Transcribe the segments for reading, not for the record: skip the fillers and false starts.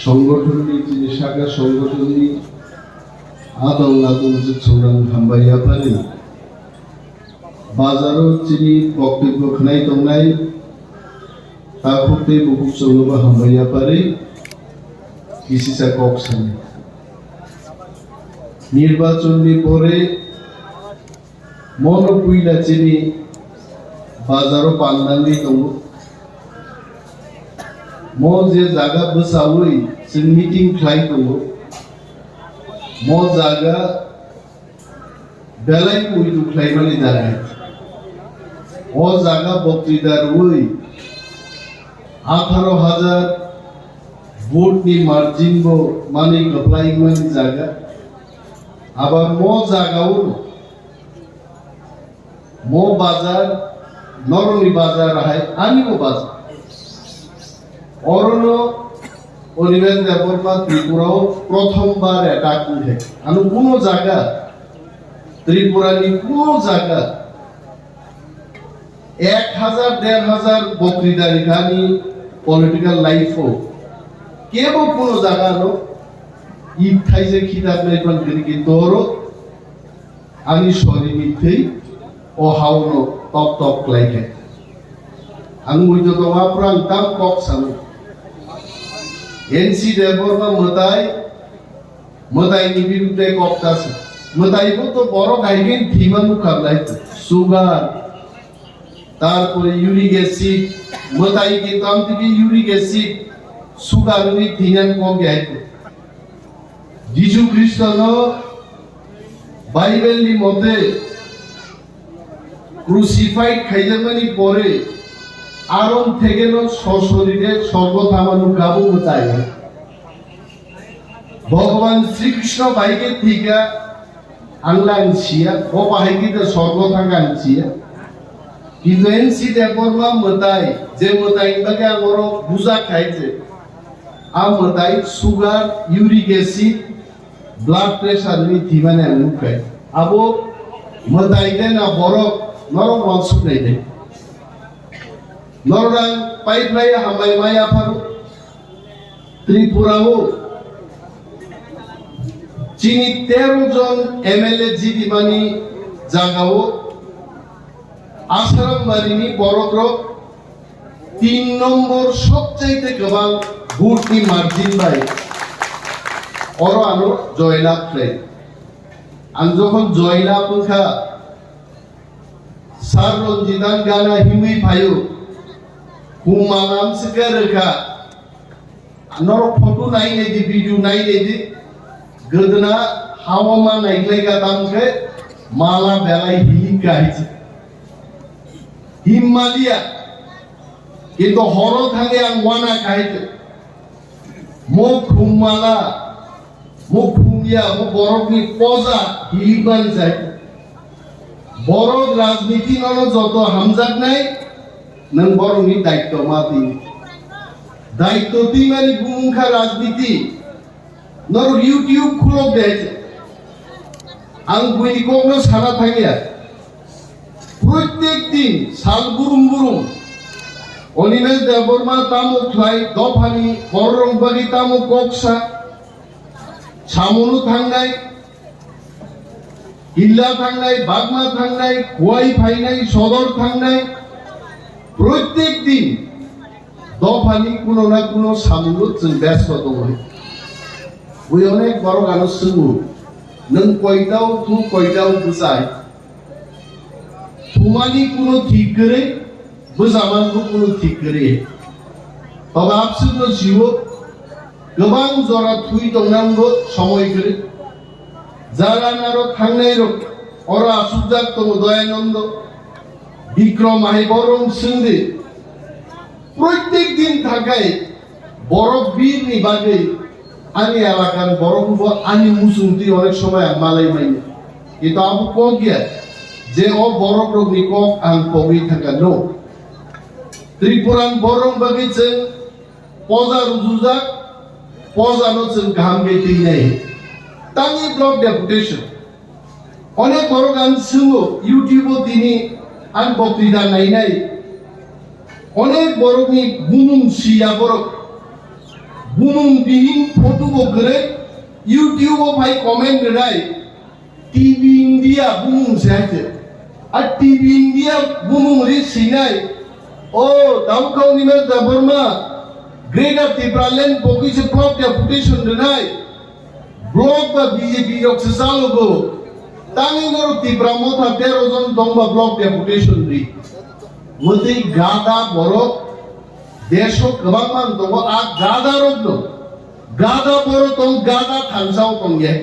সংগঠনनि যিনি শাখা সংগঠনनि আদং নাদং ছৌরাং হামবাইয়া পারি বাজারও যিনি বক্তব্য খনাই দंनाय তাকুতে বহু চৌলবা হামবাইয়া পারি কিসিসা কক্সানি নির্বাচনী পরে মন পুইলা যিনি বাজারও পান্দানি দङ म जे जागा बसावै जों मिटिं खालाय दङ म जागा बेलाय उइदु खालायमानि जागा ओ जागा बक्तिदार वै 18,000 भोटनि मार्जिन बो मानि गप्लायमानि जागा आबार म जागाव म बाजार नरनि बाजार हाय आनिबो बाजार অরণ্য পরিবেশ দেববর্মা ত্রিপুরাও প্রথমবার অ্যাটাক উঠে আনু কোন জায়গা ত্রিপুরানি কোন জায়গা 1000-1500 বক্তৃতার খানি পলিটিক্যাল লাইফও কেবল কোন জায়গা নো ঈদ খাইছে খিদাব নাই পান কি তোর আমি সরি মিথেই ও হাওনো টপ টপ লাইকে আং মুইতো তো মাপ্রাং তাম কক সামু এনসি দেববর্মা মতাইনি বিরুদ্ধে কক্তাছে মতাইবো তো বড় গাইগেন থিমানু খাবলাইতো সুগার তারপরে ইউরিক অ্যাসিড মতাই কিন্তু আমতিবি ইউরিক অ্যাসিড সুগার নি থিনান কম গাইতো যিশু খ্রিস্ট বাইবেলনি মতে ক্রুসিফাইড খাইজামানি পরে আরন থেকে সশরীরে সর্বথামানু গাবু মতাই ভগবান শ্রীকৃষ্ণ বাইকে থিকা আংলা আনছিয়া ও বাহিকিতে সর্বথাঙ্গা আনছিয়া কিন্তু এনসি দেববর্মা মতাই যে মতাই বাকে আমার বুঝা খাইছে আ মতাই sugar uric acid blood pressure নি থিমানে আনু খাই আবো মতাই দেন না বড় নরম অংশ নেই দেয় নররাং পাইপলাই হামাই মায়া ফারু ত্রিপুরাও চিনি 13 জন এমএলএ জিদিমানি জাগাও আসারাম বাড়িনি বড়গ্র 3 নম্বর সবচাইতে গোবাং ভোটনি মার্জিন বাই অর আনো জয়লাভ প্লে আন যখন জয়লাভ খা সার রঞ্জিতান গানা হিমি ভাইও হুমানাম সিগারেখা নর ফটো নাই নে দি ভিডিও নাই নে দি গদনা হাওমা নাইলাইগা দামকে মালা বেলাই হিলি গাইছে হিমালিয়া কিন্তু হর থাকে আং ওয়ানা খাইতে মুখ হুমালা মুখ হুমিয়া মু বরফনি পজা হিলিবান যায় বড় রাজনীতি নন যত হামজাক নাই নং বরংনি দায়িত্ব মাতি দায়িত্ব তিমানি গুমুখা রাজনীতি নর ইউটিউব খুলক দেয়ছে আং বইনি কোকনো সারা থাকিয়া প্রত্যেক দিন সাল বুরুম বুরুম অনিমেষ দেববর্মা তামু খাই দফানি কররংবাগি তামু কক্সা সামনু থাংনাই ইল্লা থাংনাই বাগমা থাংনাই খোয়াই ফাইনাই সদর থাংনাই প্রত্যেক দিন দফানি কোনো না কোনো সামুলো जों ব্যস্ত দङ ওই অনেক বড় গান শুনু নং কয়টাও তু কয়টাও বুঝাই তুমানি কোনো ঠিক করে বুঝামানকো কোনো ঠিক করে তবে আপসুনো জিও गोबां जरा थुই दंनांगौ সময় করে যারা নারো থাংনাই রক অর আসুজাক দङ দয়ানন্দ বিক্রম আই বরং সিন্ধে প্রত্যেক দিন থাকায় বড় বীর নিবাগে আমি এলাকার বড় আমি মুসুমতি অনেক সময় মালাই মাইনে কিন্তু আবু কক গিয়া যে ও বড় রোগনি কক আং পগি থাকা নো ত্রিপুরান বরং বাগে जों পজা রুজুজাক পজানো जों গাম গেতি নাই তাঙ্গি ব্লক ডেপুটেশন অনেক বড় গান শুনো ইউটিউবও তিনি আন বক্তৃতা নাই নাই অনেক বড় নি বুনুম সিয়া বড় bumung bihin photo bo gere YouTube o bhai comment rai TV India bumung saite আর TV India bumung ri sinai o daukau ni mer da Burma Greater Tipra Land pokise block deputation rai block ba BJP oxisalogo tangi ngoro Tipra Motha 13 জন dongba block deputation ri modi gada borok দেশও গোবাং মান দব আ গাদা রগ্ন গাদা বড় তো গাদা থানসাও তংগে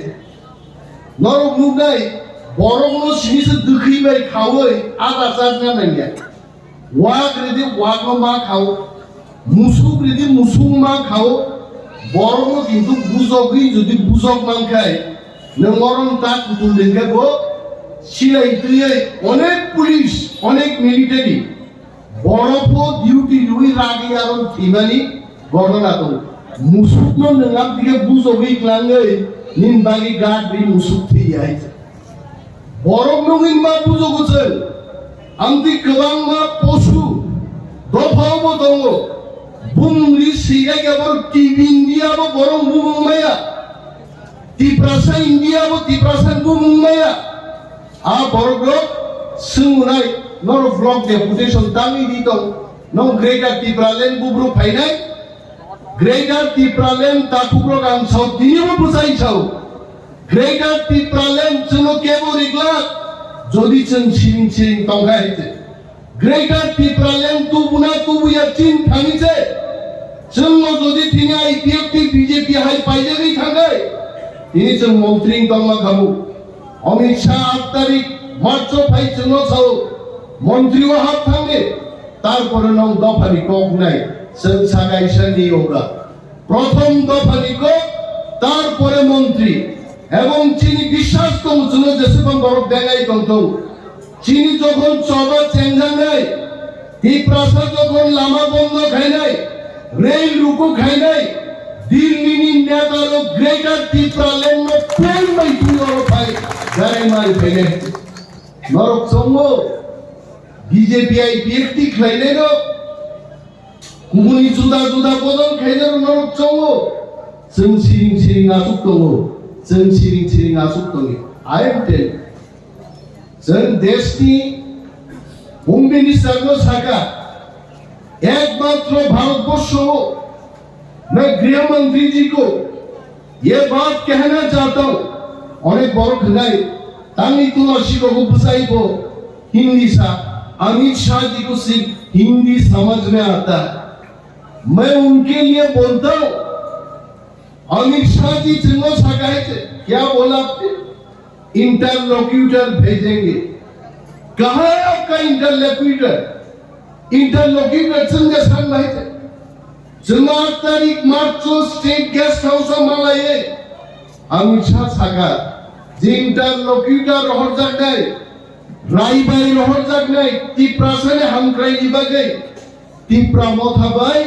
নরক নুগাই বড়গুলো সিনিসে দুখিবাই খাওই আদা চাজনা নাইয়া ওয়াগ রেদি ওয়াগ মা খাও মুসুক রেদি মুসুক মা খাও বড়গুলো কিন্তু বুজগই যদি বুজগ মান খায় নরম তা কুতুল দেখে গো সিলাই তুই অনেক পুলিশ অনেক মিলিটারি বড়প ডিউটি লুই রাগি আর থিমানি ঘটনা তো মুসুক নঙ্গাম দিকে বুঝবই ক্লাঙ্গে নিনবাগি গাট বি মুসুক থি আইছে বড়প নঙ্গিন মা বুঝো গছেন আমতি গোবাং মা পশু দফাও দঙ্গ বুমরি সিগাই কেবল টিভি ইন্ডিয়া বো বড় বুমুং মায়া টিপ্রাসা ইন্ডিয়া বো টিপ্রাসা বুমুং মায়া আ বড় Sunai nor block deputation tangi dito no Greater Tipra Land bubru phainai Greater Tipra Land takubro gang sau tinibo busai chau Greater Tipra Land chuno kebo rigla jodi chen siring tongga hite Greater Tipra Land tu buna tu buya chin thangise chuno jodi thini IPFT BJP hai paijagi thangai tini chung mantri tongma khamu Amit Saha 8 tarik marcho phai chuno chau মন্ত্রী ও হাত থাঙ্গে তারপরে নং দফারি cock নাই সংসাগাই Sony হোগা প্রথম দফারি cock তারপরে মন্ত্রী এবং চিনি বিশ্বাস তো জন্য যেসব বড় দেগাই তন্ত চিনি যখন চবা চেঞ্জা নাই টিপ্রাসা যখন লামা বন্ধ খায় নাই রেল রুকু খায় নাই দিল্লি নি নেতার গ্রেটার টিপ্রা ল্যান্ড নো প্লেন বাই তুই ওর ভাই গারে মারি ফেলে নরক সঙ্গ BJP IPFT খাইলে নো কুমুনি জুদা জুদা বদল খাইলে নরক চঙ্গো जों सिरिं आसुक दङ जों सिरिं आसुक दङ I am telling जों देशनि होम मिनिस्टार नो साका एकमात्र भारतवर्ष मैं गृह मंत्री जी को ये बात कहना चाहता हूं अनेक बड़ खनाई तांगी तुलसी को बुझाइबो हिंदी सा अमित शाह जी को सिर्फ हिंदी समझ में आता है मैं उनके लिए बोलता हूं अमित शाह जी चिन्ह सकाए क्या बोला आपने इंटरलोक्यूटर भेजेंगे कहां है आपका इंटरलोक्यूटर संजय सन भाई थे 8 तारीख मार्च स्टेट गेस्ट हाउस मला ये अमित शाह सका जे इंटरलोक्यूटर रहर जागनाय रायबाई रहर जागनाय टिप्रा साने हामक्राय दिबागै टिप्रा मथा बाय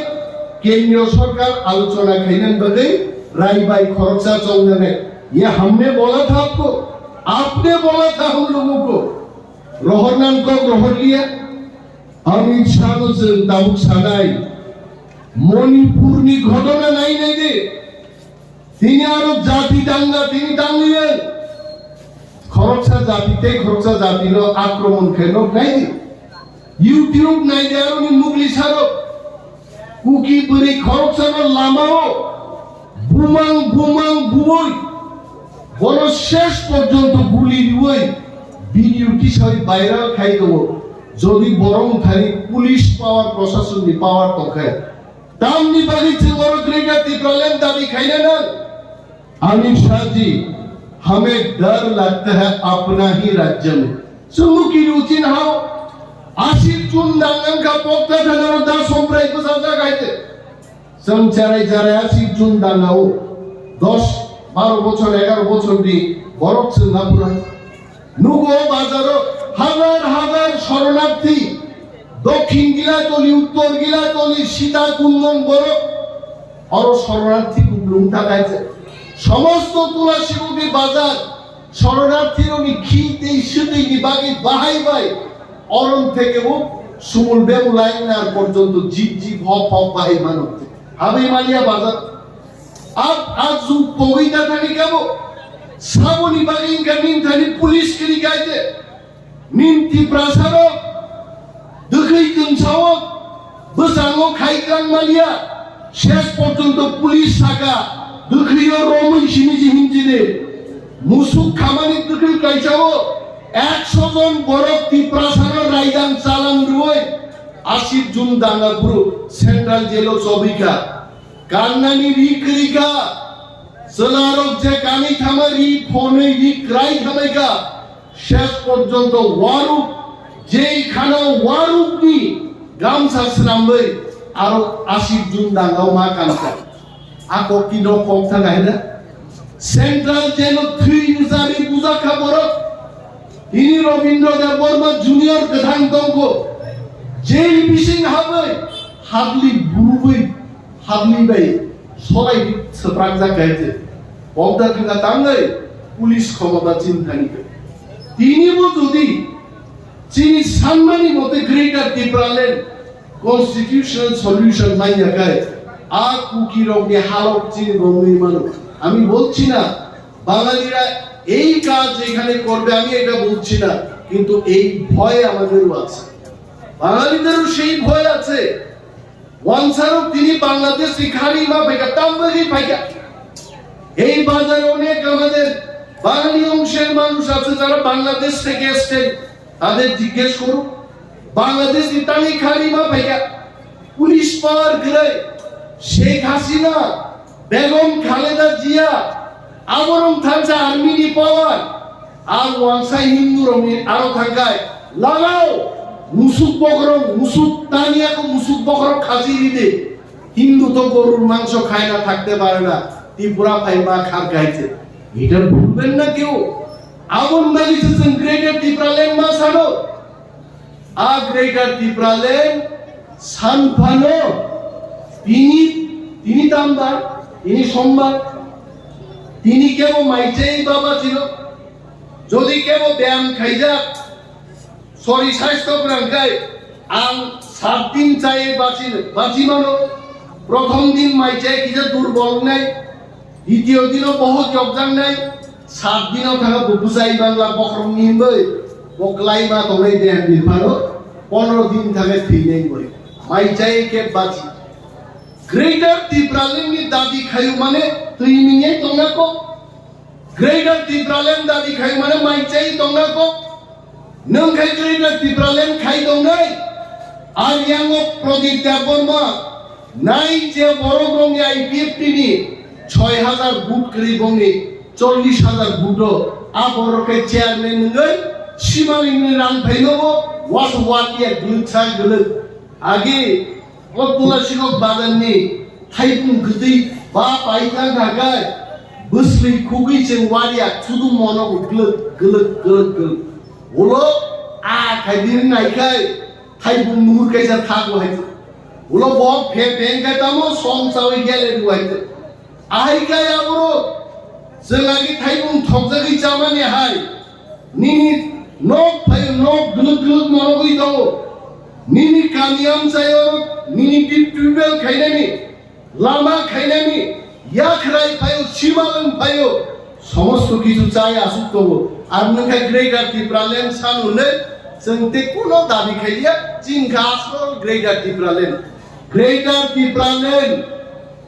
केंद्रीय सरकार आलोचना खाइनन बगै रायबाई खरचा चलने ये हमने बोला था आपको आपने बोला था हम लोगों को रोहरनान को रोहर लिया अमित शाह को दाबुक सानाई मणिपुर नि घटना नहीं नहीं दे তিনি আরো জাতি দাঙ্গা তিনি দাঙ্গিলেন খরচা জাতির আক্রমণ খেলো নাই ইউটিউব নাই দে আরো মুগলি সারো কুকি পরি খরচার লামাও বুমাং বুই বড় শেষ পর্যন্ত গুলি দিবই ভিডিওটি সবাই ভাইরাল খাই দেব যদি বরং থারি পুলিশ পাওয়ার প্রশাসন নি পাওয়ার তখায় दामनी बारी चिंगोर ग्रेटर टिप्रा लैंड दाबी खाइले ना अमित शाह जी हमें डर लगता है अपना ही राज्य में सुमुखी रुचि ना हो आशिक चुन दांगन का पोक्ता धनरो दा सोमप्राय को साजा गाइते संचाराय जारे आशिक चुन दांगा हो 10-12 বছর 11 বছর দি বরক সিঙ্গাপুর নুগো বাজারো হাজার শরণার্থী দক্ষিণ গিলাতলি উত্তর গিলাতলি সীতা কুন্দন বড় আর শরণার্থী লুণ্ঠা গাইছে সমস্ত তুলাসীবতী বাজার শরণার্থীর খিতে ইস্যুতে বাকি বাহাই বাই অরণ থেকে ও সুমুল বেমুলাইনার পর্যন্ত জিপ হপ বাহাই মানতে হাবি মালিয়া বাজার आज जो पविता थानी क्या वो साबुनी बागिंग का नीम थानी पुलिस के लिए गए थे नीम Tipra सारो दुखी तुमसाओ बस आंगो खाइका मालिया शेष पर्यंतो पुलिस साका दुखी और रोमन शिमिजी हिंजिने मुसुक खामानी दुखी काइचाओ 100 জন বড় Tipra সাरो রাইদান চালান রুই 80 জুন দাঙ্গাপুর সেন্ট্রাল জেলো চবিকা কান্নানি রিকরিকা সলারক যে কানি থামারি ফোনে রি ক্রাই থামাইকা শেষ পর্যন্ত ওয়ারুক যেই খানা ওয়ারুকনি গামছা স্রামবই আর 80 জুন দাঙ্গাও মা কানকা আকো কি নো কথা গাইনা সেন্ট্রাল জেলো 3 ইউজারি পূজা খবর ইনি রবীন্দ্রনাথ বর্মা জুনিয়র কথাঙ্কঙ্ক যেই বিশিং হবে হাবলি বুরুবই হাবলি বাই সবাই সপ্রাংজা গাইছে বলতা থাকা তাঙ্গাই পুলিশ ক্ষমতা চিন্তানি তিনিও যদি চিনি সম্মানী মতে গ্রেটার টিপ্রাল্যান্ড কনস্টিটিউশনাল সলিউশন মাইয়া গায় আ কুকি রঙে হালক চিনি বঙ্গি মানুষ আমি বলছি না বাঙালিরা এই কাজ এখানে করবে আমি এটা বলছি না কিন্তু এই ভয় আমাদেরও আছে বাঙালিদেরও সেই ভয় আছে ওয়ানসারও তিনি বাংলাদেশ শিখারি মা বেকা তাম্বাগি পাইকা এই বাজারে অনেক আমাদের বাঙালি অংশের মানুষ আছে যারা বাংলাদেশ থেকে এসেছেন তাদের জিজ্ঞেস করুন বাংলাদেশ ইতালি খারি মা পাইকা পুলিশ পাওয়ার গেলে শেখ হাসিনা বেগম খালেদা জিয়া আবরং থাকছে আর্মিনি পাওয়ার আর ওয়ানসাই হিন্দু রঙে আরো থাকায় লাগাও মুসুক বকরম মুসুক তানিয়াকে মুসুক বকরম খাসি দিতে হিন্দু তো গরুর মাংস খায় না থাকতে পারে না ত্রিপুরা ফাইমা খার গাইছে এটা ভুলবেন না কেউ আমন মালিসেন গ্রেটার ত্রিপুরাল্যান্ড মা সানো আ গ্রেটার ত্রিপুরাল্যান্ড সানফানো তিনি দামদার তিনি সম্মান তিনি কেবল মাইচেই বাবা ছিল যদি কেবল ব্যায়াম খাইজা সরি স্বাস্থ্য প্রাঙ্কাই আং 7 দিন চাই বাঁচি মানো প্রথম দিন মাইচাই কি যে দুর্বল নাই দ্বিতীয় দিনও বহুত যোগদান নাই 7 দিনও থাকা বুবুসাই বাংলা বকরম নিবই বকলাই মা তোলাই দেন নির্মাণ 15 দিন থাকে ফিরে বই মাইচাই কে বাঁচি গ্রেটার ত্রিপুরাল্যান্ড দাবি খাইও মানে তুই নিয়ে তোমরা কো গ্রেটার ত্রিপুরাল্যান্ড দাবি খাইও মানে মাইচাই তোমরা কো নং খাই গ্রেটার ত্রিপুরাল্যান্ড খাই দং নাই আর ইয়াং প্রদীপ দেববর্মা নাই যে বড় গঙ্গে আইপিএফটি নি 6000 বুট করি গঙ্গে 40000 বুটো আ বড়কে চেয়ারম্যান নই সীমালিনী রান ফাইলবো ওয়াটিয়া গ্লুছা গল আগে ওতলা শিকক বাদাননি থাইপুং গদি বা পাইতা ঢাকায় বসলি খুগি চেন ওয়ারিয়া শুধু মনো গল ওলো আ খাইদিন নাইখাই থাইপুং নুর কাইসা থাকো হাইছে ওলো বক ফে ফেন গাইতামো সংসাওই গেলে দুয়াইতে আইকাই আবরো जोंहानि थाइबुं थगजागै जामानि हाय निनि नक फाय नक गलुग गलुग मनगै दङ निनि कामियाम जायो निनि टिउबवेल खायनानि लामा खायनानि याखराय फाय सिमालং फाय समस्त किछु चाय आसुक दङ आर नोंखाय ग्रेटार त्रिपुराल्যান্ড सानुनो जोंते कोनो दाबि खायलिया जिंखा आसल ग्रेटार ত্রিপুরাল্যান্ড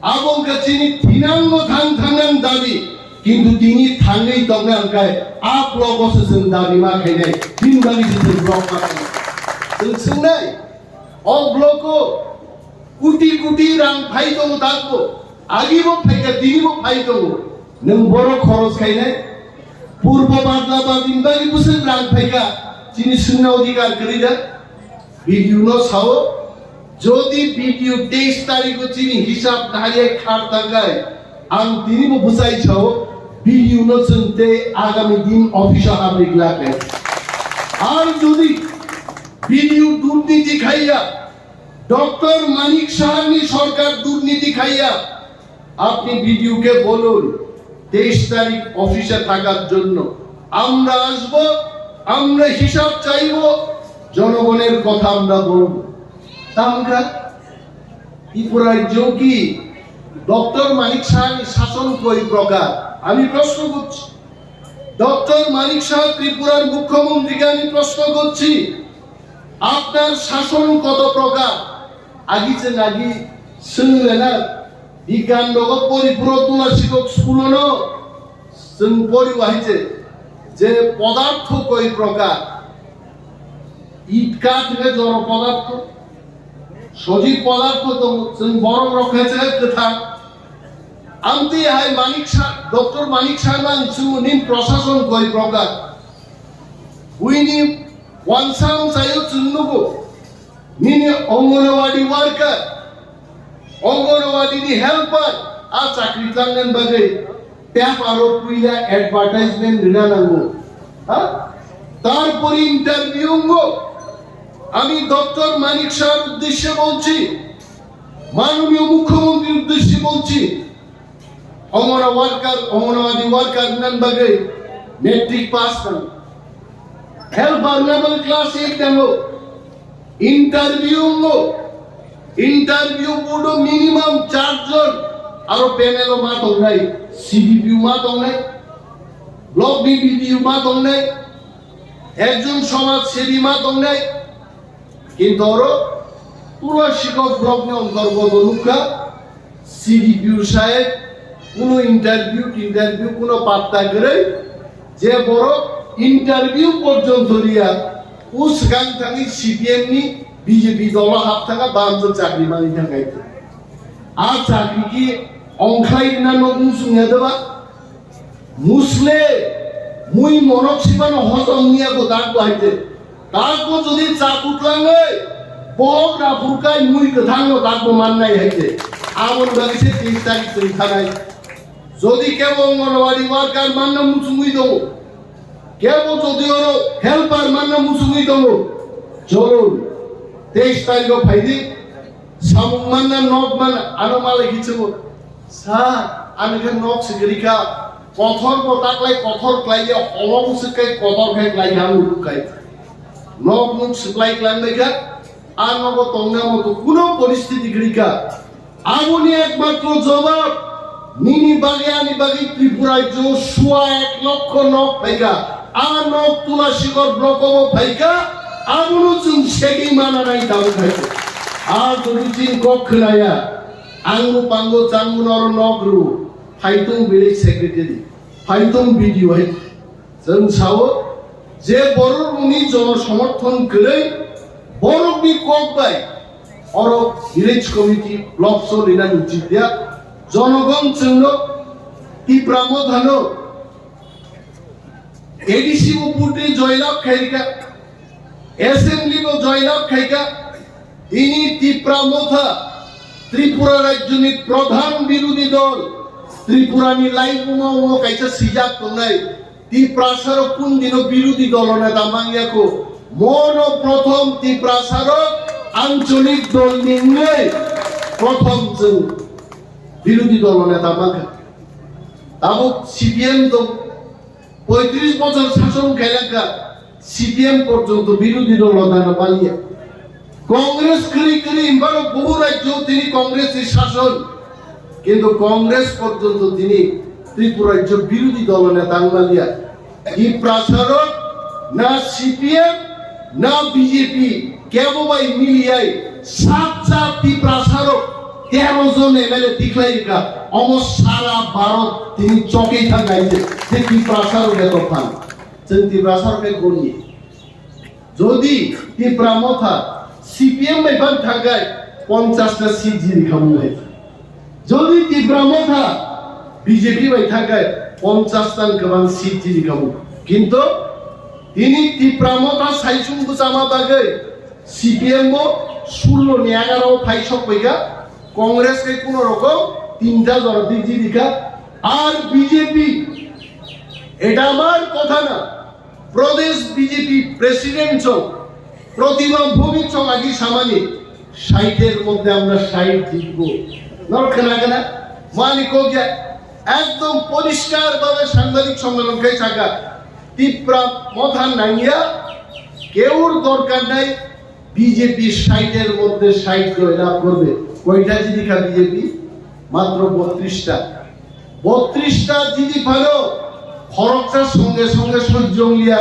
आबंका चिनि थिनांगो थांनां दाबि কিন্তু তিনি থাঙ্গেই তবে আনকায় আপ লগসেন দাবি মা খাইনাই দিন দাবি যেতে ব্লক মাখাই जों অ ব্লক কোটি কোটি রাং ফাই দङ থাকবো আগিবো ফাইকা দিনিবো ফাই দङ নों বড় খরচ খাইনাই পূর্ব বাদলা বাদিন বাগি বুসেন রাং ফাইকা চিনি সুন্না অধিকার করিদা ভিডিও ন সাও যদি ভিডিও 23 তারিখ চিনি হিসাব ধারিয়ে খার থাকায় আং দিনিবো বুঝাই ছাও ভিডিও ন চলতে আগামী দিন অফিসার আবেগ লাগে আর যদি ভিডিও দুর্নীতি খাইয়া ডক্টর মানিক সাহানি সরকার দুর্নীতি খাইয়া আপনি ভিডিওকে বলুন 23 তারিখ অফিসে থাকার জন্য আমরা আসব আমরা হিসাব চাইব জনগণের কথা আমরা বলব তামরা ত্রিপুরার যোগী ডক্টর মানিক সাহার শাসন কই প্রকার আমি প্রশ্ন করছি। ডক্টর মানিক সাহা ত্রিপুরার মুখ্যমন্ত্রীকে আমি প্রশ্ন করছি, আপনার শাসন কত প্রকার? আগিছে নাগি শুনলে না বিজ্ঞান জগৎ পরিপূরক শিক্ষক স্কুল পরিবাহিছে যে পদার্থ কই প্রকার। ইট কাঠ থেকে জড় পদার্থ, সজীব পদার্থ তো বড় রক্ষেছে কথা আমতি হাই মানিক শাহ ডক্টর মানিক সাহেব নিন প্রশাসন কই প্রকার। উইনি ওয়ানসাম চাইও চুন্নগো নিনি অঙ্গনওয়াড়ি ওয়ার্কার, অঙ্গনওয়াড়ি হেল্পার আর চাকরি টাঙ্গেন বাগে ট্যাপ আরো পুইলা অ্যাডভার্টাইজমেন্ট দিনা নাঙ্গো। তারপরে ইন্টারভিউ আমি ডক্টর মানিক সাহেব উদ্দেশ্যে বলছি, মাননীয় মুখ্যমন্ত্রীর উদ্দেশ্যে বলছি, অঙ্গনওয়াড়ি ওয়ার্কার বাগে মেট্রিক পাস করেন, হেল্পার লেভেল ক্লাস 8 দেন। ইন্টারভিউ বোর্ড মিনিমাম 4 জন আর প্যানেল মা দং নাই, সিডিপিউ মা দং নাই, ব্লক বিবিডিউ মা দং নাই, একজন সমাজসেবী মা দং নাই। কিন্তু ওরা পুরো শিক্ষক ব্লক নিয়ে অন্তর্গত লুকা সিডিপিউ সাহেব কোনো ইন্টারভিউ কোনো পাত্তা করে যে বড় ইন্টারভিউ পর্যন্ত দিয়া উস গান থাকি সিপিএম নি বিজেপি দল হাত থাকা বামজন চাকরি মানি থাকাইতে আর চাকরি কি অংখাই না নতুন শুনে দেবা মুসলে মুই মনক সিমানো হজম নিয়ে গো দাগ বাহিতে তারপর যদি চাপ উঠলাঙে বক না ফুরকাই মুই কথাঙ্গ দাগবো মান নাই হাইতে আমন লাগিছে 30 তারিখ থাকাই যদি কেবল অঙ্গনওয়াড়ি ওয়ার্কার মান্য মুসুমুই দেবো, কেবল যদি ওর হেল্পার মান্য মুসুমুই দেবো। চলুন 23 তারিখ ফাইদি সামুক মান্না নখ মান আনো মালে কিছু স্যার আমি খান নখ সিগরিকা কথর তাকলাই কথর ক্লাইলে অলম সিকাই কথর খাই ক্লাই আমি লুকাই নখ মুখ সিপ্লাই ক্লাইম দেখা আর নগ তংনা মতো কোনো পরিস্থিতি গরিকা আমনি একমাত্র জবাব নিনি বাগি ত্রিপুরায় যে 1 লক্ষ নখ ফাইকা আর নখ তুলা শিকর ব্লকম ফাইকা আমনু চুন সেগি মানা নাই দাও খাইছে আর যদি চিন কখলায়া আঙ্গু পাঙ্গু চাঙ্গু নর নগরু ফাইতুং বিলেজ সেক্রেটারি ফাইতুং ভিডিও হয় जों সাও যে বড় উনি জন সমর্থন করে বড় বি ককবাই অর ভিলেজ কমিটি ব্লক সো রিনাই উচিত দিয়া জনগণ চন্দ্র টিপ্রা মথানো এডিসি উপরে জয়লাভ খাইকা অ্যাসেম্বলি জয়লাভ খাইকা ইনি টিপ্রা মথা ত্রিপুরা রাজ্যনি প্রধান বিরোধী দল ত্রিপুরানি লাইভ উমা কাইছে সিজাক তংনাই টিপ্রাসার কোন দিন বিরোধী দল নেতা মাঙ্গিয়াকো মন প্রথম টিপ্রাসার আঞ্চলিক দল নিয়ে প্রথম বিরোধী দল নেতা মাঙ্গা তাও সিপিএম তো 35 বছর শাসন খেলাকা সিপিএম পর্যন্ত বিরোধী দল নেতা পালিয়ে কংগ্রেস করি ইম্বারো বহু রাজ্য তিনি কংগ্রেসের শাসন কিন্তু কংগ্রেস পর্যন্ত তিনি ত্রিপুরা রাজ্য বিরোধী দল নেতা মালিয়া এই প্রাসার না সিপিএম না বিজেপি কেবল মিলিয়াই 7 ত্রিপ্রাসার 13 জন এমএলএ দিখলাইকা অমর সারা ভারত তিনি চকে থাকাইছে যে ত্রিপ্রাসার বেতন जों ত্রিপ্রাসারকে গণি যদি ত্রিপুরা মথা সিপিএম এবার থাকায় 50টা সিট জিরি খামুই যদি ত্রিপুরা মথা বিজেপি বাই থাকায় 50টান গোবাं সিট জিরি খামু কিন্তু তিনি ত্রিপুরা মথা সাইসুং বুজামা বাগে সিপিএম ও 16 নি 11 ফাইসক কইগা কংগ্রেস কে কোন রকম 3টা জনদি জিরিকা আর বিজেপি এটা আমার কথা না প্রদেশ বিজেপি প্রেসিডেন্ট প্রতিমা ভৌমিক আগি সামানি 60 এর মধ্যে আমরা 60 জিতবো নরখানা কেনা মালিক গিয়া একদম পরিষ্কার ভাবে সাংবাদিক সম্মেলন কে থাকা টিপ্রা মথা নাইয়া কেউর দরকার নাই বিজেপি 60 এর মধ্যে 60 জয়লাভ করবে কয়টা জিদিকা বিজেপি মাত্র 32টা যদি পারো খরচটার সঙ্গে সঙ্গে সহ্য লিয়া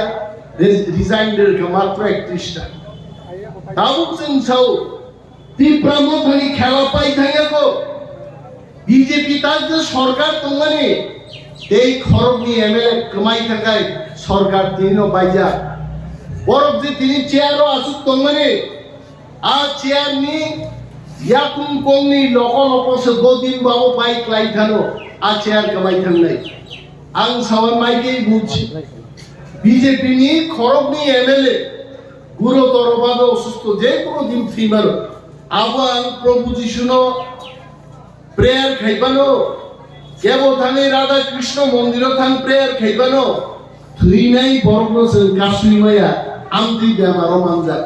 রিজাইনের মাত্র 31টা তাও চিনছাও ত্রিপুরা মথানি খেলা পাই থাকে গো বিজেপি তার যে সরকার তোমানে এই খরচনি এমএলএ কমাই থাকায় সরকার তিনও বাইজা বরফ যে তিনি চেয়ারও আসুক তোমানে আর চেয়ার নি ইয়াকুম কোমনি লকলকসে গদিন বাবু বাইক লাইথানো আর চেয়ার কমাই থান নাই আং সাওয়ার মাইকেই বুঝছি বিজেপি নি খরচনি এমএলএ গুরুতরভাবে অসুস্থ যে কোনো দিন ফিমারো আবার প্রভু যিশুনো প্রেয়ার খাইবানো কেবল থানে রাধা কৃষ্ণ মন্দির থান প্রেয়ার খাইবানো রিনাই বরগ্নসে কাশুই মায়া আমতি বেমারও মানজা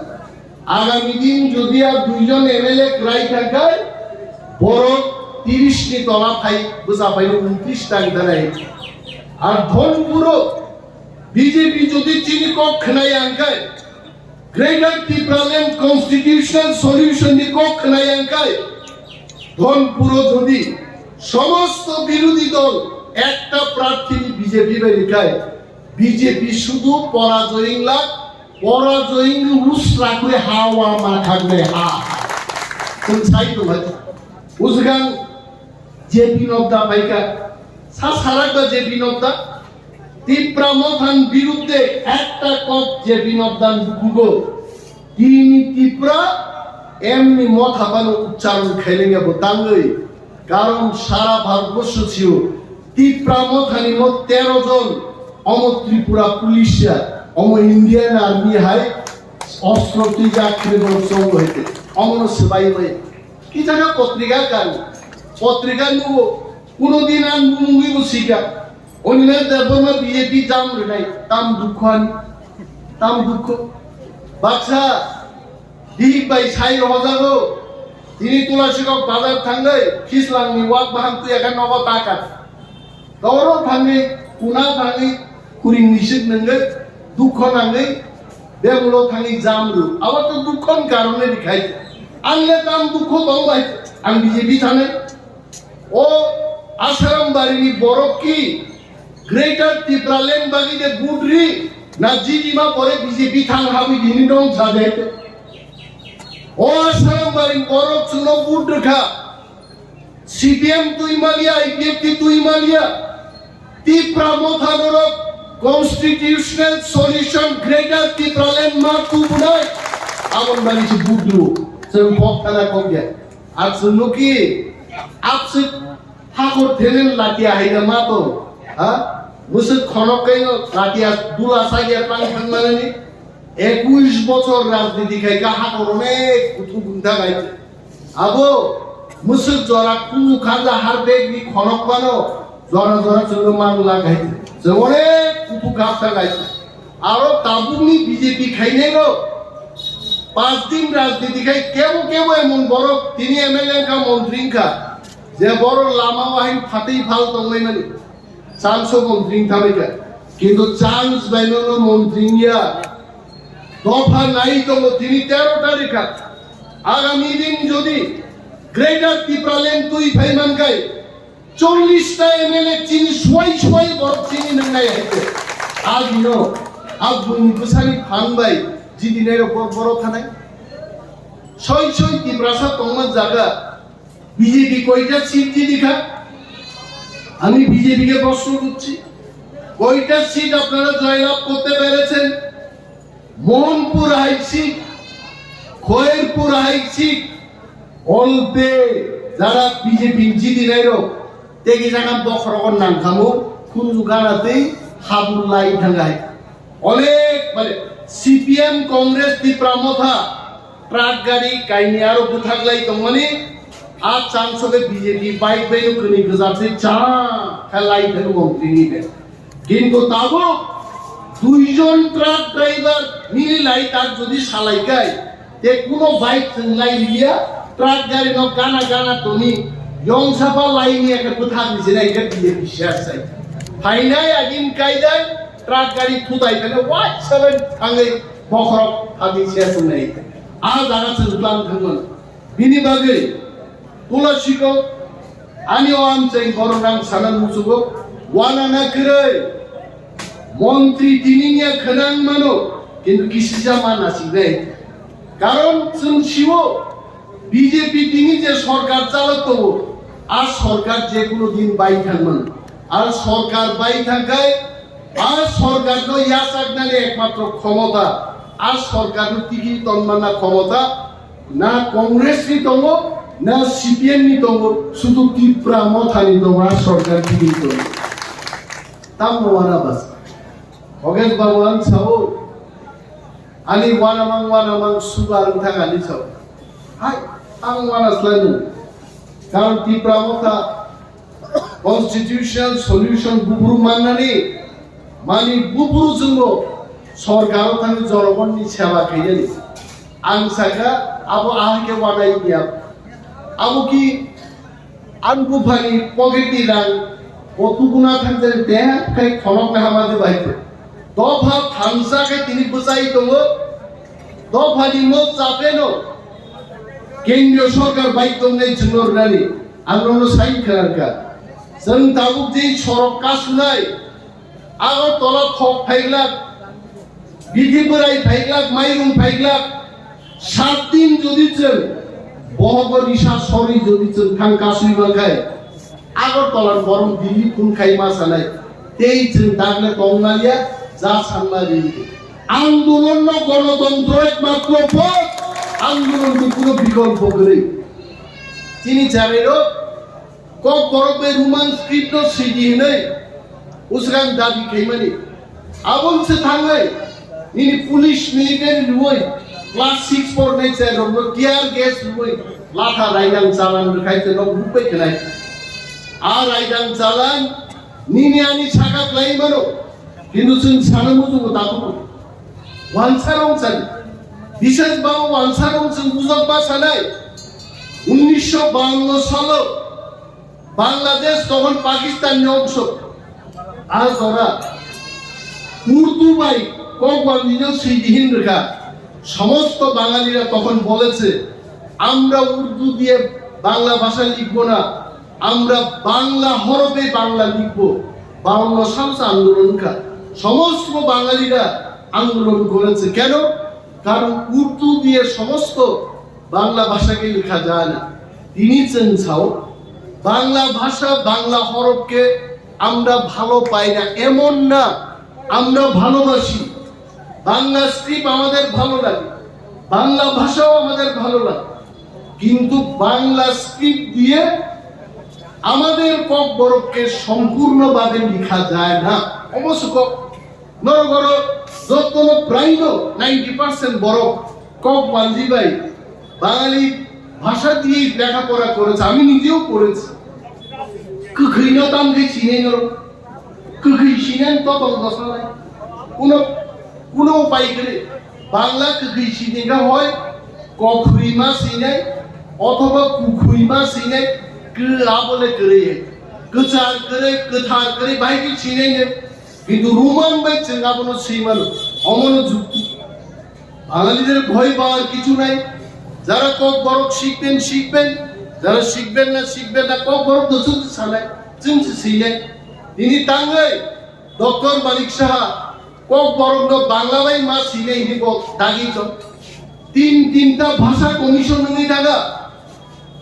আগামী দিন যদি আর 2জন এমএলএ ক্রাই থাকায় বড় 30 নি তলা ফাই বুঝা পাইল 29 টাকা দাঁড়াই আর ধনপুরো বিজেপি যদি চিনি কক্ষ নাই আঙ্কায় গ্রেটার ত্রিপুরাল্যান্ড কনস্টিটিউশনাল সলিউশন নি কক্ষ নাই আঙ্কায় ধনপুরো যদি সমস্ত বিরোধী দল একটা প্রার্থী বিজেপি বেরিকায় বিজেপি শুধু পরাজয়ী উসরা করে হাওয়া মাখাবে হা কোন সাইতো ভাই উসগান জেপি নবদা পাইকা সারাটা জেপি নবদা ত্রিপুরা মথান বিরুদ্ধে একটা কপ জেপি নবদান গুগো তিনি ত্রিপুরা এমনি মথা বানো উচ্চারণ খেলে গেব তাঙ্গই কারণ সারা ভারতবর্ষ ছিল ত্রিপুরা মথানি মোট 13 জন অম ত্রিপুরা পুলিশরা অম ইন্ডিয়ান আর্মি হাই অস্ত্র টিকা খেলে সঙ্গ হইতে অমন সেবাই ভাই কি জায়গা পত্রিকা নেব কোনোদিন আর মুঙ্গি বসিকা অন্যের দেবনা বিজেপি জাম রেনাই তাম দুঃখ বাচ্চা দিক ভাই সাই হজাগো তিনি তুলাসিকক বাজার থাঙ্গাই খিসলাংনি ওয়াক বাহান তুই এখানে নব টাকা দৌড় থাঙ্গে কুনা থাঙ্গে কুরিং নিষেধ নঙ্গে দুঃখ নাঙ্গে বেগুলো থাঙ্গে জামরু আবার তো দুঃখন কারণে দেখাই আনলে তাম দুঃখ দল ভাই আন বিজেপি থানে ও আসারাম বাড়িনি বড় কি গ্রেটার ত্রিপুরাল্যান্ড বাগিতে গুডরি না জিডিমা পরে বিজেপি থাং হাবি দিনি দং সাদে ও আসারাম বাড়ি বড় চুনো বুট রেখা সিপিএম তুই মালিয়া আইপিএফটি তুই মালিয়া ত্রিপুরা মথানোর কনস্টিটিউশনাল সলিউশন গ্রেটার ত্রিপুরাল্যান্ড মা তু বুনাই আমন বাড়ি সে বুডরু সে ফক্তানা কমগে আর শুনো কি আপসে ঠাকুর থেলেন লাতিয়া হাইনা মা তো হ্যাঁ মুসে খনকাই লাতিয়া দুলা সাইয়া পানি থাকমানি 21 বছর রাজনীতি খাইকা হাকুর অনেক কুথু গুন্থা গাইছে আবো মুসে জরা কুনু খাজা হার বেগনি খনক বানো জরা চলো মান লাগাইছে যে অনেক কুথু গাছটা গাইছে আরো তাবুনি বিজেপি খাইনে গো 5 দিন রাজনীতি খাই কেউ এমন বড় তিনি এমএলএ কা মন্ত্রী কা যে বড় লামা বাহিন ফাতেই ফাল তংলাই মানে চান্স মন্ত্রী থামিকা কিন্তু চান্স বাইনো মন্ত্রী ইয়া দফা নাই তো তিনি 13টা রেখা আগামী দিন যদি গ্রেটার ত্রিপুরাল্যান্ড তুই ফাইমান গাই 40টা এমএলএ চিনি সবাই বড় চিনি নাই হইতে আজ নো আজ বুনি কুসারি ফান বাই জিদিনের উপর বড় থানায় ছয় ত্রিপুরাসা তোমার জায়গা বিজেপি কয়টা সিট দিখা আমি বিজেপি কে প্রশ্ন করছি কয়টা সিট আপনারা জয়লাভ করতে পেরেছেন মোহনপুর হাই সিট খয়েরপুর হাই সিট অল্পে যারা বিজেপি জিদি নাইরো তেগি জায়গা বখরগর নাম খামো খুনজু গানাতেই হাবুল্লাই থাঙ্গাই অনেক মানে সিপিএম কংগ্রেস ত্রিপুরা মথা ট্রাক গাড়ি কাইনি আরো থাকলাই তো মানে আর চান্স হবে বিজেপি বাইক বাইক করে গজাতে চা খেলাই ফেলে মন্ত্রী নিবে কিন্তু তাও 2 জন ট্রাক ড্রাইভার মিলে লাই তার যদি সালাই গায় তে কোনো বাইক লাই লিয়া ট্রাক গাড়ি ন গানা তুমি ইয়ং সাপা লাইনি একটা কোথা দিছে না এটা বিজেপি শেয়ার চাই ফাইনাই আগিন কায়দায় ট্রাক গাড়ি ফুটাই ফেলে ওয়াট 7 থাঙ্গে বখরক আদি শেয়ার নাই আজ আগা চললাম থাকুন বিনি বাগে তুলসীক Ani am ceng koronang sanan musugo wana nakre Montri tininya khenang mano কিন্তু কিছু জামা নাসি দেয় কারণ শিব বিজেপি তিনি যে সরকার চালাতো আর সরকার যে কোনো দিন বাই থাকবেন আর সরকার বাই থাকায় আর সরকার তো ইয়াসাগনালে একমাত্র ক্ষমতা আর সরকার টিকি তন্মানা ক্ষমতা না কংগ্রেস নি তঙ্গ না সিপিএম নি তঙ্গ শুধু টিপ্রা মথা নি তঙ্গ আর সরকার টিকি তঙ্গ তাম ওয়ানা বাস অগেশ বাবুয়ান Sao ani wanamang sugar thangani saw hai ang wanas lanu karon Tipra Motha constitutional solution buburu manani mani buburu jungbo sorkaro thani jorobonni seba khaiyani ang saka abo ahke wanai dia abo ki anbu phani pocketi rang kotuguna thangte deha kai khonok na hamade baite দফা থামসাকে তিনি বুঝাই দङ দফানি মত চাপেনো কেন্দ্রীয় সরকার বাইকমনে জুনরনানি আন্দোলন sign খারকা जों दाबुक जे सरक कासुनाय आगर तला थक फाइग्लाक बिदि बोराय फाइग्लाक माइरुं फाइग्लाक 7 दिन যদি जों बहगर इसा सरि যদি जों थां कासुइ बाखाय आगर तलार गरम दिल्ली कुन खाइमा सानाय तेई जों दागले तंगालिया যা সামনে আন্দোলন গণতন্ত্র একমাত্র পথ আন্দোলন কোনো বিকল্প করে তিনি জানেন কক বরফে রোমান স্ক্রিপ্ট সিডি নেই উসরান দাবি খাইমানি আবল সে থাঙ্গাই ইনি পুলিশ মিলিটারি রুই ক্লাস 6 পড়নাই চাই রব টিয়ার গ্যাস রুই লাথা রাইদাং চালান খাইতে নক রুপে খেলাই আর রাইদাং চালান নিনিয়ানি ছাকা প্লাই মানো কিন্তু जों সারা মুজুগো দাবো ওয়ানসারং চাই বিশেষ বাবু ওয়ানসারং जों বুঝবা সানাই 1952 সালে বাংলাদেশ তখন পাকিস্তানের অংশ আর তোরা উর্দু বাই কোকবান্দিনো সিদিহিন রেখা সমস্ত বাঙালিরা তখন বলেছে আমরা উর্দু দিয়ে বাংলা ভাষা লিখব না আমরা বাংলা হরফে বাংলা লিখব 52 সাল আন্দোলনকা সমস্ত বাঙালিরা আন্দোলন করেছে কেন কারণ উর্দু দিয়ে সমস্ত বাংলা ভাষাকে লেখা যায় না তিনি চেনছাও বাংলা ভাষা বাংলা হরফকে আমরা ভালো পাই না এমন না আমরা ভালোবাসি বাংলা স্ক্রিপ্ট আমাদের ভালো লাগে বাংলা ভাষাও আমাদের ভালো লাগে কিন্তু বাংলা স্ক্রিপ্ট দিয়ে আমাদের কক বরফকে সম্পূর্ণভাবে লেখা যায় না অবশ্য নরগর যতন প্রায় 90% বরফ কক বাঞ্জিবাই বাঙালি ভাষা দিয়ে লেখাপড়া করেছে আমি নিজেও পড়েছি কখনো দাম দেখছি নেই কখনো সিনেন তত দশালাই কোনো উপায় করে বাংলা কখনো সিনেগা হয় কখুইমা সিনে অথবা কুখুইমা সিনে বলে করে গোচার করে গোথার করে বাইকে ছিনে কিন্তু রোমান বাই চেঙ্গাবনো সেইমানো অমনোযুক্তি বাঙালিদের ভয় পাওয়ার কিছু নাই যারা কক বরফ শিখবেন যারা শিখবেন না কক বরফ তো চলতে সানায় চিনছে ছিলেন তিনি টাঙ্গাই ডক্টর মালিক সাহা কক বরফ বাংলা বাই মা ছিলে ইনি দাগিত তিনটা ভাষা কমিশন উনি দাগা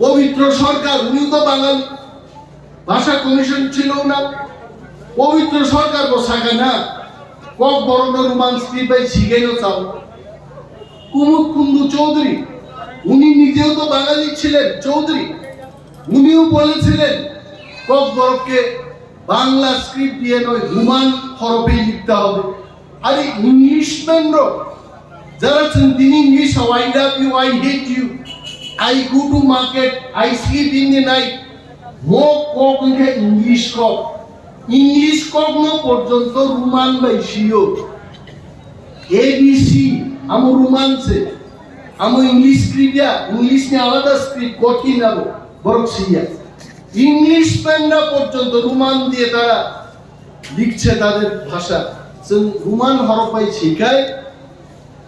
পবিত্র সরকার উনিও তো বাঙালি ভাষা কমিশন ছিল না পবিত্র সরকার বসাকা না কক বরফ রোমান স্ক্রিপ্ট বাই শিখেও চাও কুমুদ কুন্দু চৌধুরী উনি নিজেও তো বাঙালি ছিলেন চৌধুরী উনিও বলেছিলেন কক বরফকে বাংলা স্ক্রিপ্ট দিয়ে নয় রোমান হরফে লিখতে হবে আরে ইংলিশম্যানরা যারা তিনি English I love you I hate you I go to market I sleep in the night মো কক ইংলিশ কক ন পর্যন্ত রোমান বাইশিও এবিসি আমো রোমানসে আমো ইংলিশ ক্রিয়া ইংলিশ নে আলাদা স্ক্রিপ্ট কঠিন আলো বরকসিয়া ইংলিশ পেন্ডা পর্যন্ত রোমান দিয়ে তারা লিখছে তাদের ভাষা রোমান হরফাই শিখায়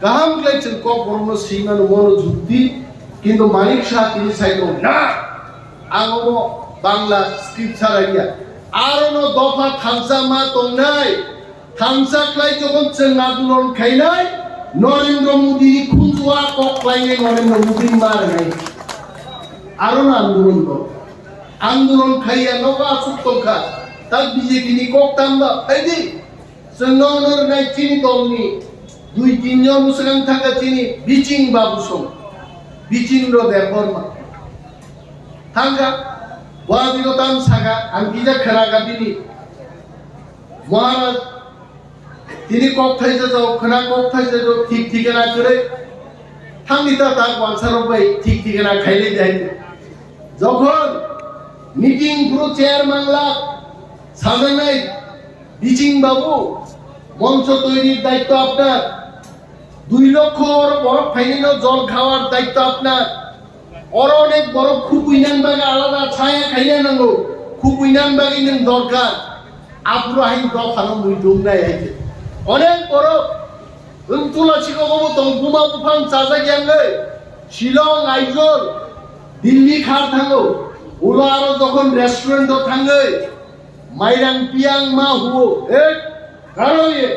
কাহাম গেছেন কক বর্ণ সীমান মনোযুক্তি কিন্তু মানিক শাহ তিনি চাইল না আঙব বাংলা স্ক্রিপ্ট ছাড়াইয়া আরো দফা থামসা মা তংনাই থামসা ক্লাই যখন जों আন্দোলন খাইনাই নরেন্দ্র মোদী খুঁজুয়া ককলাইনে নরেন্দ্র মোদী মারনাই আরো আন্দোলন খাইয়া নবা সুতংখা তা বিজেপি নি ককতামবা ফাইদি जों ননর নাই চিনি দলনি দুই তিনজন মুসলিম থাকা চিনি বিচিং বাবু সং বিচিন্দ্র দেববর্মা থাঙ্গা ওয়াদিরতাম সাগা আঙ্কিজা খেলাগা দিনি মহারাজ তিনি ককথাইজা যাও খনা ককথাইজা যাও ঠিক ঠিকানা করে থাঙ্গিতা তাক ওয়ানসারব বাই ঠিক ঠিকানা খাইলে যাই যখন মিটিং পুরো চেয়ারম্যান লা সাজানাই বিচিং বাবু মঞ্চ তৈরির দায়িত্ব আপনার 2 লক্ষ বরফ ফাইনাল জল খাওয়ার দায়িত্ব আপনার और অনেক বড় খুকুইনান বাগে আলাদা ছায়া খাইয়া নাঙ্গো খুকুইনান বাগে নং দরকার আব্রু হাইন দফানো মুই দুমনাই আইছে অনেক বড় তুলাসি কবো দংপুমা পুফাং চাজা গিয়াঙ্গে শিলং আইজল দিল্লি খার থাঙ্গো ওলো আরো যখন রেস্টুরেন্ট থাঙ্গে মাইরাং পিয়াং मा हुओ एक करो ये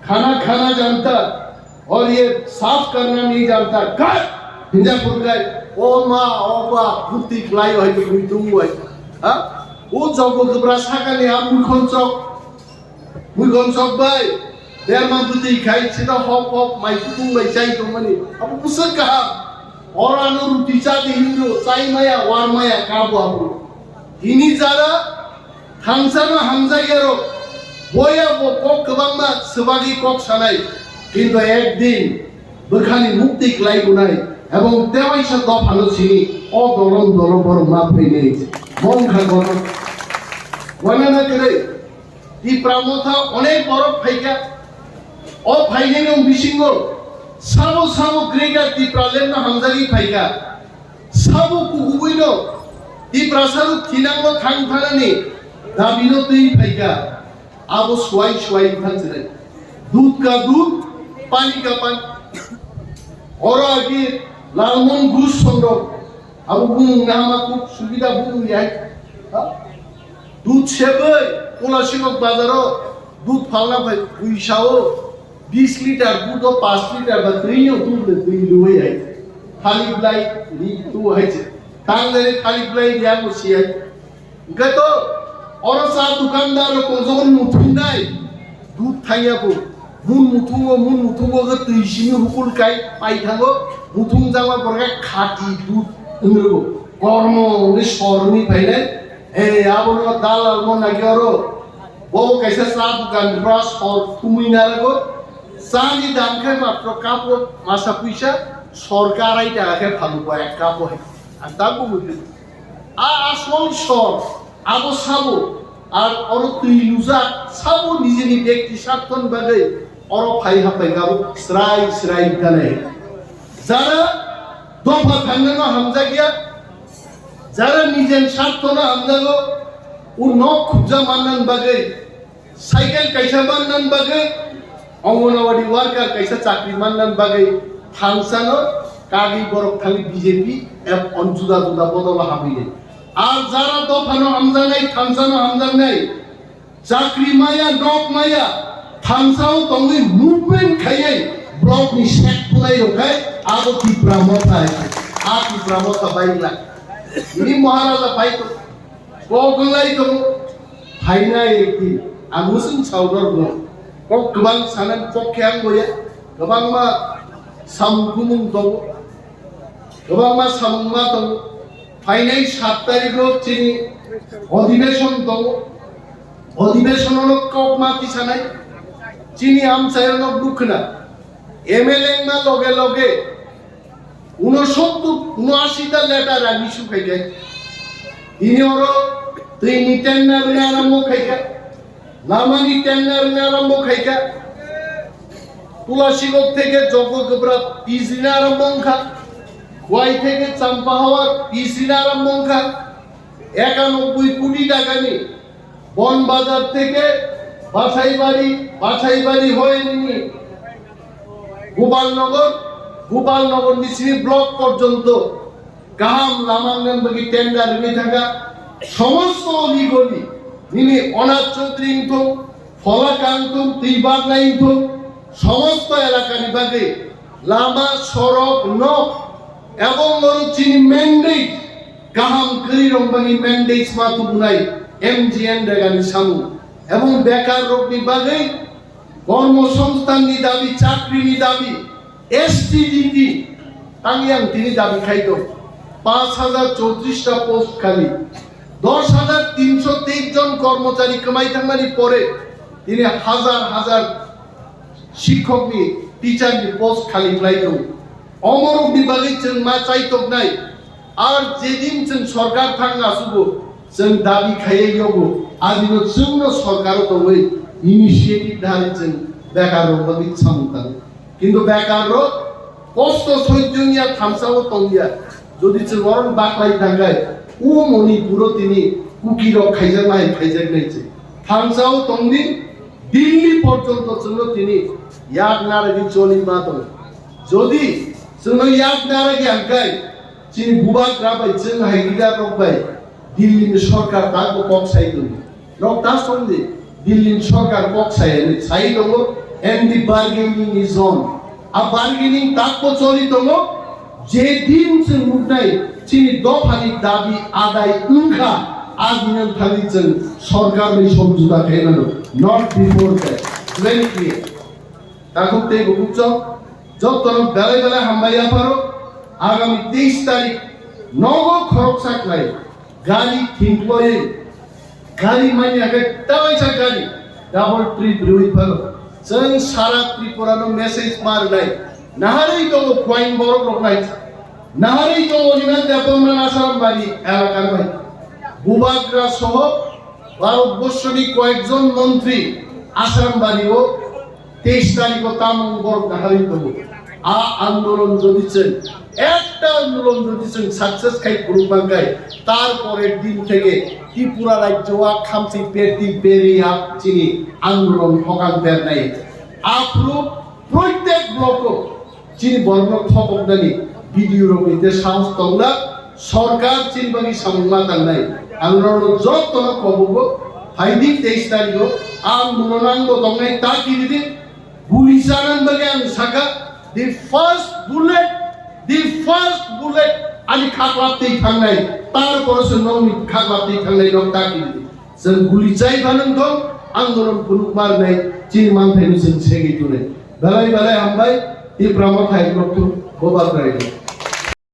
खाना जानता और ये साफ करना नहीं जानता कर हिंजापुर गए ओ माँ ओ बा बुद्धि लाई है तो कोई तुम है हाँ वो जगह तो बड़ा साकाले आप मुखन चौक भाई देर मां बुद्धि खाई सीधा हॉप माई तुम भाई चाहिए तो मनी अब पुस्तक कहा और आनो रुटी चाहते हिंदू चाय माया वार माया काबू आपको इन्हीं ज़रा थांसानो हमजा गेरो बोया वो कोक कबांगमा सबागी कोक सानाई किंतु एक दिन बखानी मुक्ति क्लाई गुनाई এবং তেবাইশা দফানো চিনি অদরম দরবর মা ফেলে মন খাগর ওয়ানা করে টিপ্রা মথা অনেক বড় ফাইকা ও ফাইনে নং বিসিঙ্গ সাবো গ্রেগা টিপ্রা লেন হামজাগি ফাইকা সাবো কুগুইনো টিপ্রা সারু থিনাঙ্গ থাং থানানি দাবিনো তুই ফাইকা আবো সোয়াই থানছে দুধ কা দুধ পানি কা পানি और आगे लालमन घुस संदो अब बुंग नामा कुछ सुविधा बुंग याय दूध सेबे कोलाशिक बाजारो दूध फालना भाई उइसाओ 20 लिटर दूध 5 लिटर बा त्रियो दूध दे लुवे याय खाली ब्लाई नी तू है तांगले खाली ब्लाई या मुसिया गतो और सा दुकानदार को जोन मुथुंदाय दूध थाया को मुन मुथुंगो ग तैसिनि हुकुल काय पाइ थांगो मुथुं जामा बरगा खाटी दूध इंद्रगो कर्म नि सरनि फाइले ए आबनो दालाल मन नागिरो बो कैसे सा दुकान ब्रास और तुमिना लगो सानि दाम खाय मात्र कापो मासा पैसा सरकाराय टाकाखे फालु बा एक कापो है আর তাকো বুঝলি আসল সর আবো সাবো আর অর তুই লুজা সাবো নিজেনি ব্যক্তি স্বার্থন বাগে और फाइ हापाई गाबो स्राय गाने जारा दफा थांगनो हमजा गया जारा निजेन स्वार्थना हमजागो उ न खुबजा माननान बागे साइकेल कैसा माननान बागे अंगनवाड़ी वर्कर कैसा चाकरी माननान बागे थांसानो कागी बरक थांगी बीजेपी एप अनजुदा जुदा बदल हाबिले আর যারা দফানো हमजा নাই থাংসানো हमजा নাই চাকরি মায়া নক মায়া थांसाव तंगै मूवमेंट खायै ब्लॉक नि सेट पुलाई रखाय आगो टिप्रा मथा है आ टिप्रा मथा बाइला इनि महाराजा बाइ तो गगलाई तो फाइना एकदि आमुसिन साउदर गो को गोबां सानान पक्यां गया गोबां मा सामकुमुं दं गोबां मा सामुंगा दं फाइनाय 7 तारिखो चिनि अधिवेशन दं अधिवेशननो कप माति सानाय चीनी आम सायरनक दुखना एमएलए ना लगे 69 लेटर आनी सुखाइके इनिरो तैनि टेन्नार आरम्भ खाइका लामानि टेन्नार आरम्भ खाइका तुलासीगक থেকে জগগবরা পিজিনা আরম্ভ খা খোয়াই থেকে চাম্পা হাওয়ার পিজিনা আরম্ভ খা 91 কোটি টাকা নি বন বাজার থেকে বাছাই বাড়ি হয়নি গোপালনগর নিচে ব্লক পর্যন্ত গাহাম লামাঙ্গন বাকি টেন্ডার নিয়ে থাকা সমস্ত অলিগলি নিনি অনাথ চৌধুরী ইংথো ফলাকান্ত তিবার নাইংথো সমস্ত এলাকার বাদে লামা সড়ক নক এবং চিনি ম্যান্ডেট গাহাম করি রংবানি ম্যান্ডেট মাতু বুনাই এমজিএন রেগানি সামু এবং বেকার রোগনি বাদে কর্মসংস্থাননি দাবি চাকরিনি দাবি এসটিডিটি তাঙ্গিয়াং তিনি দাবি খাইতো 5034টা পোস্ট খালি 10,323 জন কর্মচারী কামাই থাকমানি পরে তিনি হাজার হাজার শিক্ষক নি টিচার নি পোস্ট খালি লাইতো অমর বিভাগে जों मा চাইতো নাই আর যেদিন जों সরকার থাঙ্গা সুবো जों দাবি খাইয়ে গো আদিনো जोंनो সরকারও তো ওই ইনিশিয়েটিভ ধারে जों বেকার রোগী সামুতা কিন্তু বেকার কষ্ট সহ্যনিয়া থামসাও তঙ্গিয়া যদি जों বরণ বাকলাই থাঙ্গায় ও মণিপুর তিনি কুকির খাইজার নাই খাইজার নাইছে থামসাও তঙ্গি দিল্লি পর্যন্ত জন্য তিনি ইয়াক নারগি চলি মাতো যদি जोंनो याद नारगि आंकाय चिनि बुबाक राबाय जों हाइगिदा रबाय दिल्लीनि सरकार ताको पक्षाय दङ रक्ता समदि दिल्लीनि सरकार पक्षायनि साइ दङ and the bargaining is on आ बार्गेनिंग ताको चलि दङ जे दिन जों नुनाय चिनि दफानि दाबि आदाय उनखा आदिनो थालि जों सरकारनि समझुता खायनानो not before that very clear ताको ते बुकच যতন বেলা বেলা হামবাইয়া পারো আগামী 23 তারিখ নগো খরকসাক নাই গাড়ি থিংকলয়ে গাড়ি মানে আগে তাওয়াইসা গাড়ি ডাবল ট্রিপ রুই পারো जों সারা ত্রিপুরানো মেসেজ মার নাই নাহারেই তো পয়েন্ট বড় রকমাই নাহারেই তো অনিমান দেবমরা আসাম বাড়ি এলাকার ভাই বুবাগরা সহ ভারতবর্ষের কয়েকজন মন্ত্রী আসাম বাড়িও 23 তারিখ তামং বড় নাহারেই তো आ आंदोलन যদি একটা আন্দোলন যদি সাকসেস খাই পুরুবাঙ্গাই তারপরের দিন থেকে ত্রিপুরা রাজ্য খামসি পেটি বেরিয়া চিনি আন্দোলন হকাল দেন নাই আপরু প্রত্যেক ব্লক চিনি বর্ণ খবরদানি ভিডিও রবিতে সাহস তংলা সরকার চিনবানি সামলা নাই আন্দোলন যতন কবব ফাইদি 23 তারিখ আন্দোলনাঙ্গ তংনাই তা কি দিন গুলি চালান বাগান সাকা the first bullet ali khaklaptei thangnai tarpor se noni khaklaptei thangnai nokta ki जों गुली चाइ बानों दं आंदोलन पुनुक मारनाय चिनि मानथायनि जों सेगि तुले बेलाय बेलाय हामबाय टिप्रा मथाय डक्टर गोबाल रायदों